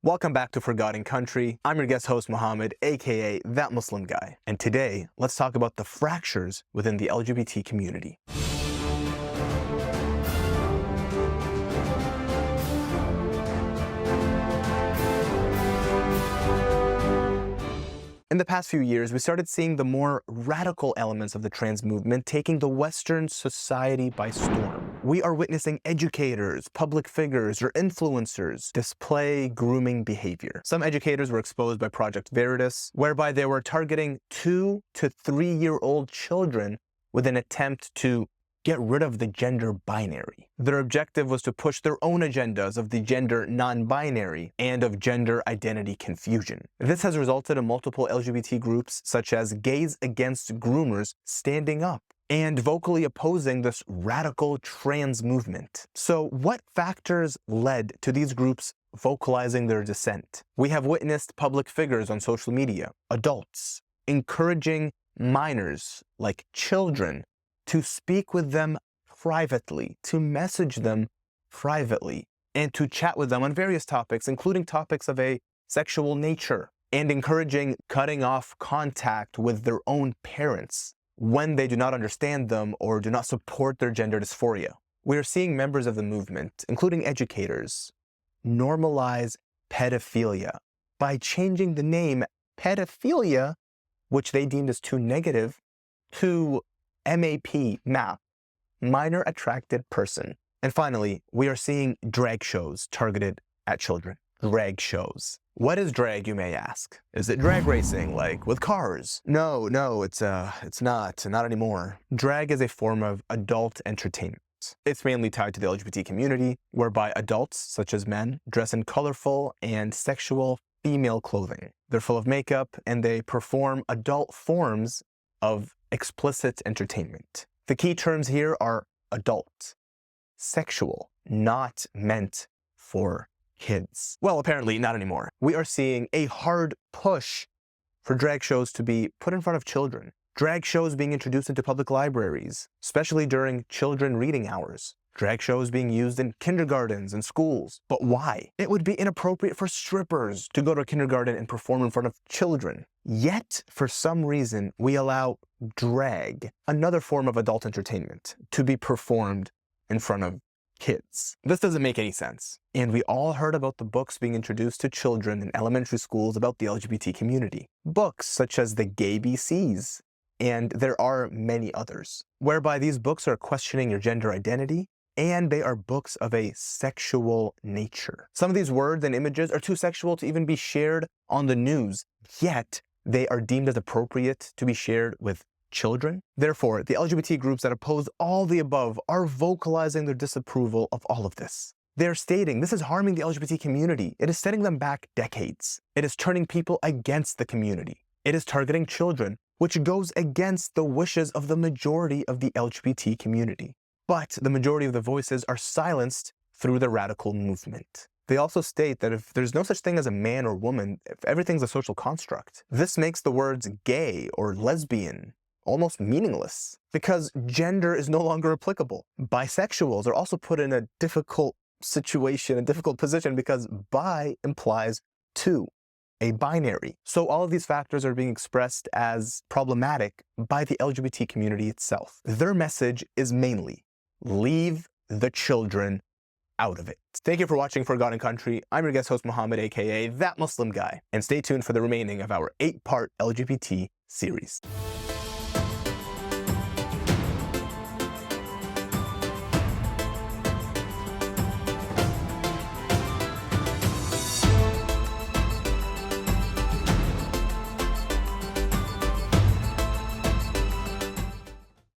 Welcome back to Forgotten Country. I'm your guest host, Mohammed, aka That Muslim Guy. And today, let's talk about the fractures within the LGBT community. In the past few years, we started seeing the more radical elements of the trans movement taking the Western society by storm. We are witnessing educators, public figures, or influencers display grooming behavior. Some educators were exposed by Project Veritas, whereby they were targeting 2 to 3-year-old children with an attempt to get rid of the gender binary. Their objective was to push their own agendas of the gender non-binary and of gender identity confusion. This has resulted in multiple LGBT groups such as Gays Against Groomers standing up and vocally opposing this radical trans movement. So what factors led to these groups vocalizing their dissent? We have witnessed public figures on social media, adults, encouraging minors, like children, to speak with them privately, to message them privately, and to chat with them on various topics, including topics of a sexual nature, and encouraging cutting off contact with their own parents when they do not understand them or do not support their gender dysphoria. We are seeing members of the movement, including educators, normalize pedophilia by changing the name pedophilia, which they deemed as too negative, to MAP, minor attracted person. And finally, we are seeing drag shows targeted at children. Drag shows. What is drag, you may ask? Is it drag racing, like with cars? No, it's not anymore. Drag is a form of adult entertainment. It's mainly tied to the LGBT community, whereby adults, such as men, dress in colorful and sexual female clothing. They're full of makeup, and they perform adult forms of explicit entertainment. The key terms here are adult, sexual, not meant for kids. Well, apparently not anymore. We are seeing a hard push for drag shows to be put in front of children. Drag shows being introduced into public libraries, especially during children reading hours. Drag shows being used in kindergartens and schools. But why? It would be inappropriate for strippers to go to a kindergarten and perform in front of children. Yet, for some reason, we allow drag, another form of adult entertainment, to be performed in front of kids. This doesn't make any sense. And we all heard about the books being introduced to children in elementary schools about the LGBT community. Books such as the Gay BCs, and there are many others, whereby these books are questioning your gender identity, and they are books of a sexual nature. Some of these words and images are too sexual to even be shared on the news, yet they are deemed as appropriate to be shared with children. Therefore, the LGBT groups that oppose all the above are vocalizing their disapproval of all of this. They're stating this is harming the LGBT community. It is setting them back decades. It is turning people against the community. It is targeting children, which goes against the wishes of the majority of the LGBT community. But the majority of the voices are silenced through the radical movement. They also state that if there's no such thing as a man or woman, if everything's a social construct, this makes the words gay or lesbian almost meaningless because gender is no longer applicable. Bisexuals are also put in a difficult situation, a difficult position, because bi implies two, a binary. So all of these factors are being expressed as problematic by the LGBT community itself. Their message is mainly, leave the children out of it. Thank you for watching Forgotten Country. I'm your guest host, Mohammed, aka That Muslim Guy, and stay tuned for the remaining of our 8-part LGBT series.